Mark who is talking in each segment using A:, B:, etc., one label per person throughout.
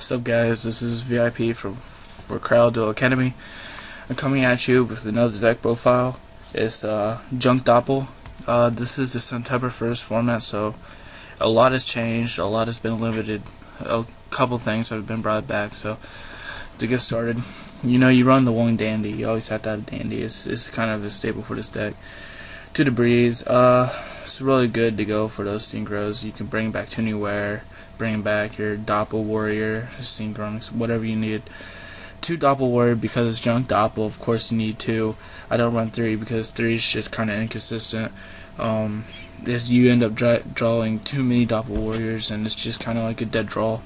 A: What's up, guys? This is VIP for Cryo Academy. I'm coming at you with another deck profile. It's Junk Dopple. This is the September 1st format, so a lot has changed, a lot has been limited, a couple things have been brought back. So to get started, you run the one Dandy. You always have to have Dandy. It's kind of a staple for this deck. 2 Debris. It's really good to go for those synchros. You can bring back 2 Anywhere, bring back your Dopple Warrior, Synchronix, whatever you need. 2 Dopple Warrior because it's Junk Dopple. Of course you need 2. I don't run 3 because 3 is just kind of inconsistent. If you end up drawing too many Dopple Warriors, and it's just kind of like a dead draw.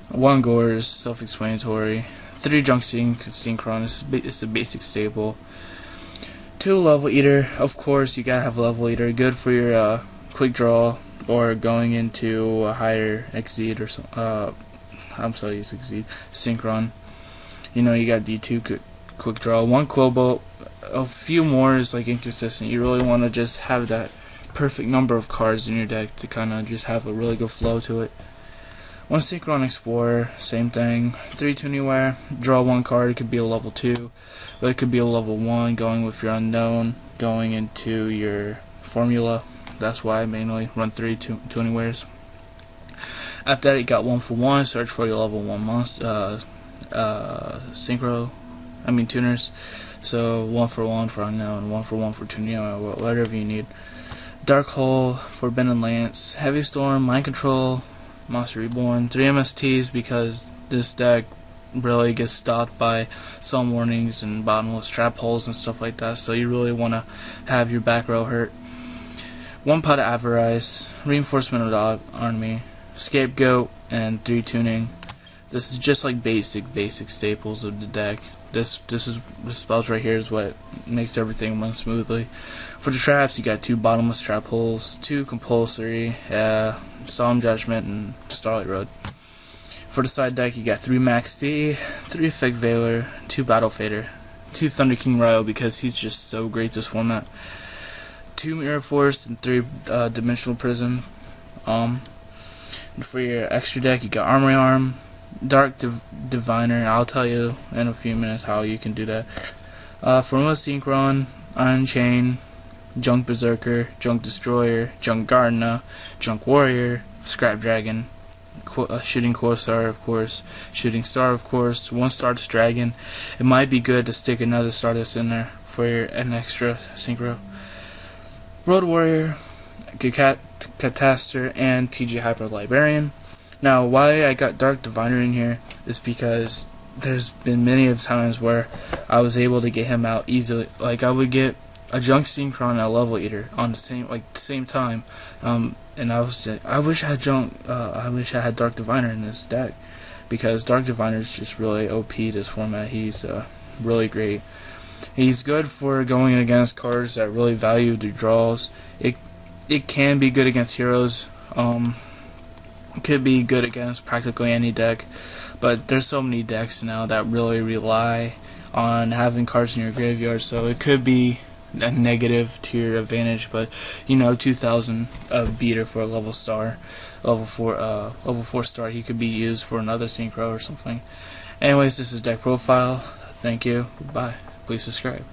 A: 1 Gore is self-explanatory. 3 Junk Synchron is the basic staple. 2 Level Eater, of course you gotta have Level Eater, good for your quick draw or going into a higher Exceed or Exceed Synchron. You got D2 quick draw. 1 Quillbolt, a few more is like inconsistent. You really want to just have that perfect number of cards in your deck to kind of just have a really good flow to it. 1 Synchron Explorer, same thing. 3 2 Anywhere, draw 1 card. It could be a level 2, but it could be a level 1 going with your unknown, going into your formula. That's why I mainly run 3 2 Anywheres. After that, you got 1 for 1. Search for your level 1 monster, tuners. So 1 for 1 for unknown, 1 for 1 for 2 Neo, whatever you need. Dark Hole, Forbidden Lance, Heavy Storm, Mind Control, Monster Reborn. 3 MSTs because this deck really gets stopped by some warnings and bottomless trap holes and stuff like that, so you really want to have your back row hurt. 1 Pot of Avarice, Reinforcement of the Army, Scapegoat, and 3 Tuning. This is just like basic staples of the deck. This spells right here is what makes everything run smoothly. For the traps, you got 2 bottomless trap holes, 2 compulsory, Solemn Judgment, and Starlight Road. For the side deck, you got 3 Max D, 3 Effect Veiler, 2 Battle Fader, 2 Thunder King Cryo because he's just so great this format, 2 Mirror Force, and 3 Dimensional Prism. For your extra deck, you got Armory Arm, Dark Diviner. I'll tell you in a few minutes how you can do that. Formula Synchron, Iron Chain, Junk Berserker, Junk Destroyer, Junk Gardener, Junk Warrior, Scrap Dragon, Shooting Corsair, of course, Shooting Star, of course, 1 Stardust Dragon. It might be good to stick another Stardust in there for an extra synchro. Road Warrior, Cataster, and TG Hyper Librarian. Now, why I got Dark Diviner in here is because there's been many of times where I was able to get him out easily. Like I would get a Junk Synchron and a Level Eater on the same time, and I was just, I wish I had Dark Diviner in this deck because Dark Diviner is just really OP this format. He's really great. He's good for going against cards that really value the draws. It can be good against heroes. It could be good against practically any deck, but there's so many decks now that really rely on having cards in your graveyard, so it could be a negative to your advantage. But 2,000 beater for a level 4 star, he could be used for another synchro or something. Anyways, this is deck profile. Thank you. Goodbye. Please subscribe.